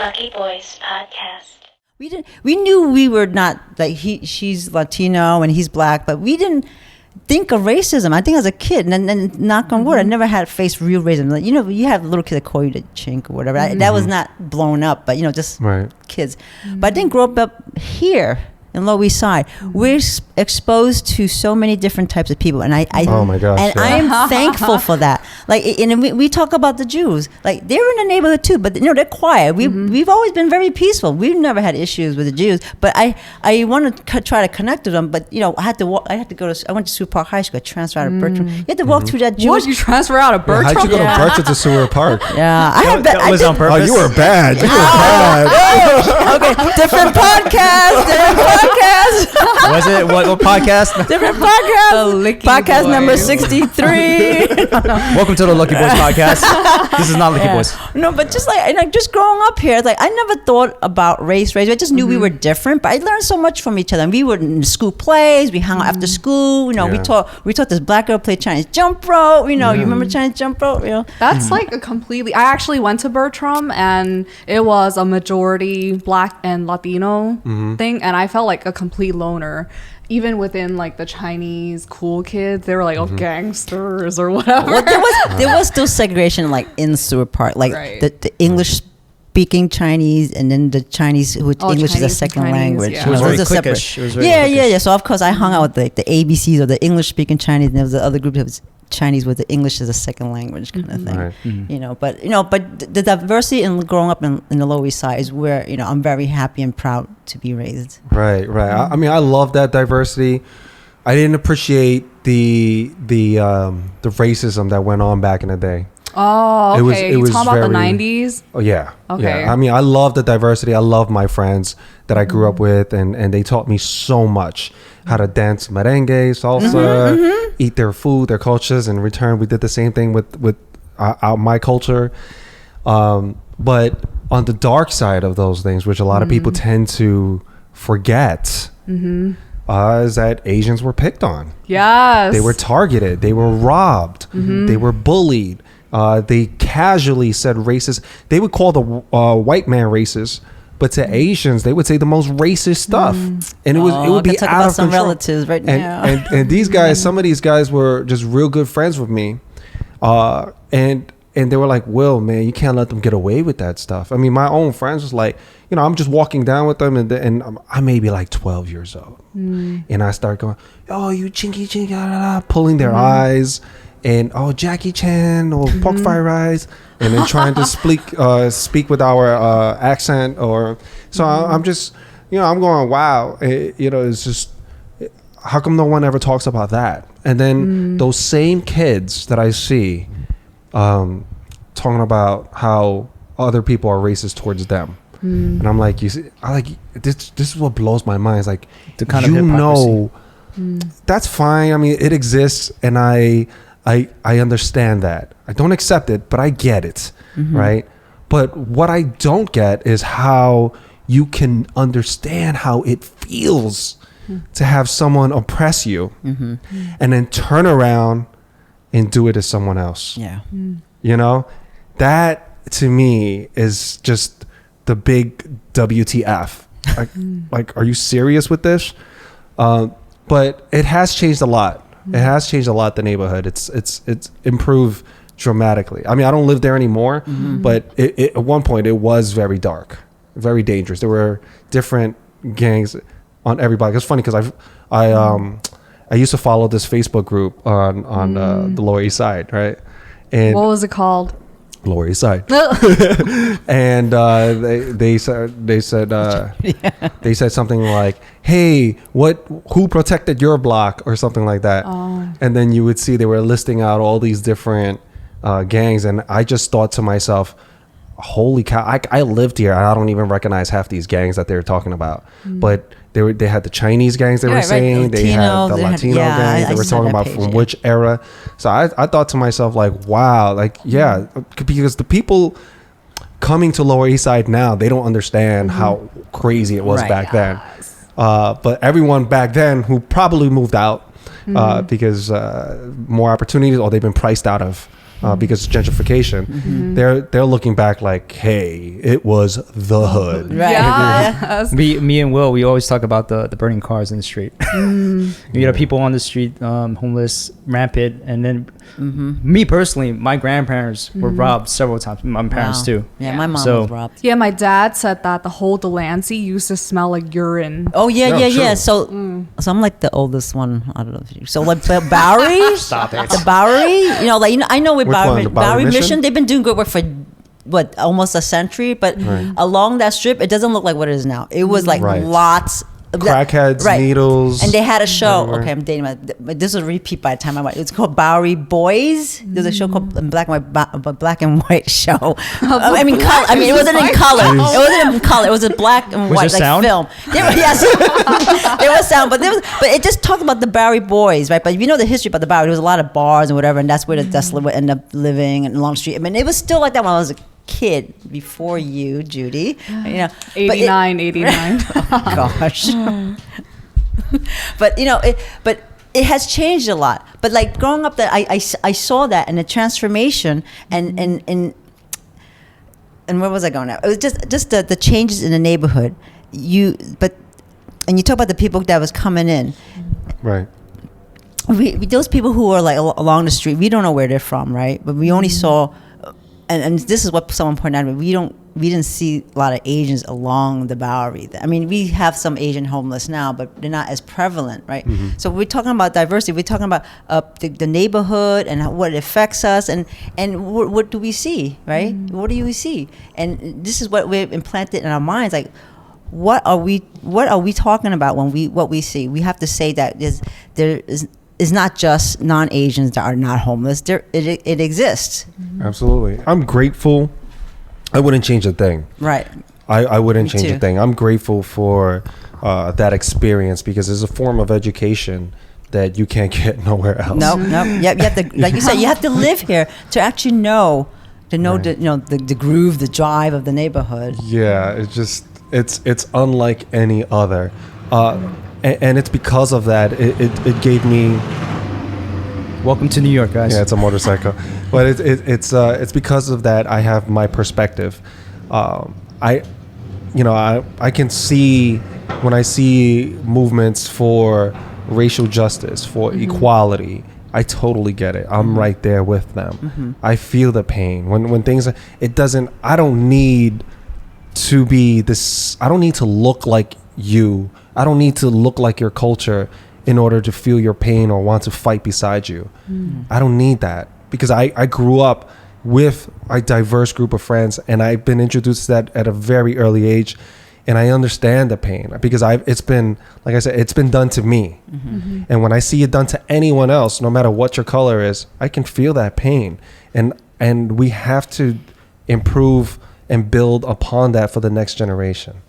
Lucky Boys Podcast. We knew we were not like she's Latino and he's black, but we didn't think of racism. I think as a kid, and then knock on wood, I never had faced real racism. Like, you have little kids that call you the chink or whatever. That was not blown up, but just kids. But I didn't grow up here in Lower East Side. We're exposed to so many different types of people, and oh my gosh, and I am thankful for that. Like, and we talk about the Jews, like they're in the neighborhood too, but they're quiet. We've always been very peaceful. We've never had issues with the Jews, but I want to try to connect with them. But I had to walk. I went to Seward Park High School. I transferred out of Bertram. You had to walk through that Jewish. What? You transfer out of Bertram? How'd you go to Bertram to Seward Park? Yeah, that was on purpose. Oh, you were bad. You were bad. Okay, different podcast. Was it what podcast? Different podcast. The Lucky Podcast Boys. number 63. Welcome to the Lucky Boys podcast. This is not Lucky Boys. No, but just just growing up here, I never thought about race. I just knew we were different, but I learned so much from each other. And we were in school plays. We hung out after school. We taught this black girl play Chinese jump rope. You remember Chinese jump rope? That's like a completely. I actually went to Bertram, and it was a majority black and Latino thing, and I felt like a complete loner. Even within like the Chinese cool kids, they were like, gangsters or whatever. Well, there was still segregation like in Seward Park, like the English speaking Chinese, and then the Chinese who English is a second language. Yeah. It was very those are cliquish. separate. It was very cliquish. Yeah. So of course I hung out with the ABCs or the English speaking Chinese, and there was the other group that was Chinese with the English as a second language kind of thing. Right. But the diversity in growing up in the Lower East Side is where I'm very happy and proud to be raised. Right. I mean, I love that diversity. I didn't appreciate the racism that went on back in the day. Oh, okay. It was you talking about the very- 90s? Oh yeah. Okay. Yeah. I mean, I love the diversity. I love my friends that I grew up with, and they taught me so much how to dance merengue, salsa, eat their food, their cultures. In return, we did the same thing with my culture. But on the dark side of those things, which a lot of people tend to forget, is that Asians were picked on. Yes. They were targeted. They were robbed. They were bullied. They casually said racist. They would call the white man racist, but to Asians they would say the most racist stuff, and it would be out of some control. relatives right now. And these guys, some of these guys were just real good friends with me, and they were like, "Will, man, you can't let them get away with that stuff." I mean, my own friends was like, I'm just walking down with them, and I may be like 12 years old, and I start going, "Oh, you chinky chinky," pulling their eyes, and Jackie Chan or pork fried rice, and then trying to speak with our accent, or so. I'm just, I'm going, wow, it's just, how come no one ever talks about that? And then those same kids that I see talking about how other people are racist towards them. And I'm like, this is what blows my mind. It's like, The kind of hypocrisy. That's fine. I mean, it exists, and I understand that. I don't accept it, but I get it, right? But what I don't get is how you can understand how it feels to have someone oppress you and then turn around and do it to someone else. Yeah. That to me is just the big WTF. Like, are you serious with this? But it has changed a lot. It has changed a lot, the neighborhood. It's improved dramatically. I mean, I don't live there anymore, but at one point it was very dark, very dangerous. There were different gangs on everybody. It's funny because I used to follow this Facebook group on the Lower East Side, right? And What was it called? Lower East Side. And they said something like, "Hey, who protected your block?" or something like that. And then you would see they were listing out all these different gangs, and I just thought to myself, holy cow, I lived here and I don't even recognize half these gangs that they were talking about. But they had the Chinese gangs they were saying, right. they had the Latino gangs they were talking about from which era. So I thought to myself, like, wow, like, yeah, because the people coming to Lower East Side now, they don't understand how crazy it was back then. But everyone back then who probably moved out because more opportunities, or they've been priced out of because of gentrification. They're looking back like, hey, it was the hood. Right. Yes. Me and Will, we always talk about the burning cars in the street. People on the street, homeless, rampant, and then me personally, my grandparents were robbed several times. My parents Wow. too. Yeah, my mom So- was robbed. Yeah, my dad said that the whole Delancey used to smell like urine. Oh yeah, No, yeah, true. yeah. So I'm like the oldest one. I don't know. If you, so like the Bowery, Stop it. the Bowery. I know with Which one, Bowery, the Bowery Mission? Mission? They've been doing good work for what almost a century, but along that strip, it doesn't look like what it is now. It was like Right. lots. Crackheads, needles. And they had a show. everywhere. Okay, I'm dating but this was a repeat by the time I went. It's called Bowery Boys. There's a show called black and white show. I mean, color. I mean, it wasn't in color. It wasn't in color. It was a black and Was white there sound? film. Yes, there was sound, but it just talked about the Bowery Boys, right? But if you know the history about the Bowery, there was a lot of bars and whatever, and that's where the desolate would end up living and along the street. I mean, it was still like that when I was a kid before you, Judy. You know, but 89. gosh. But it has changed a lot. But like growing up, that I saw that and the transformation and where was I going now? It was just the changes in the neighborhood. You talk about the people that was coming in. Right. We those people who are like along the street, we don't know where they're from, right? But we only saw, and this is what someone pointed out. We didn't see a lot of Asians along the Bowery. I mean, we have some Asian homeless now, but they're not as prevalent, right? So we're talking about diversity. We're talking about the neighborhood and what it affects us, and what do we see, right? What do we see? And this is what we've implanted in our minds, like. What are we talking about when what we see? We have to say that there is not just non-Asians that are not homeless. It exists. Absolutely. I'm grateful. I wouldn't change a thing. Right. I wouldn't Me change too. a thing. I'm grateful for that experience because it's a form of education that you can't get nowhere else. No. Yeah, you have to, like you said, you have to live here to actually know Right. the groove, the drive of the neighborhood. Yeah, it's unlike any other, and it's because of that it gave me. Welcome to New York, guys. Yeah, it's a motorcycle, but it's because of that I have my perspective. I can see when I see movements for racial justice, for equality. I totally get it. I'm right there with them. I feel the pain when things. I don't need to be this. I don't need to look like you. I don't need to look like your culture in order to feel your pain or want to fight beside you. I don't need that because I grew up with a diverse group of friends and I've been introduced to that at a very early age, and I understand the pain because it's been, like I said, it's been done to me. And when I see it done to anyone else, no matter what your color is, I can feel that pain, and we have to improve and build upon that for the next generation.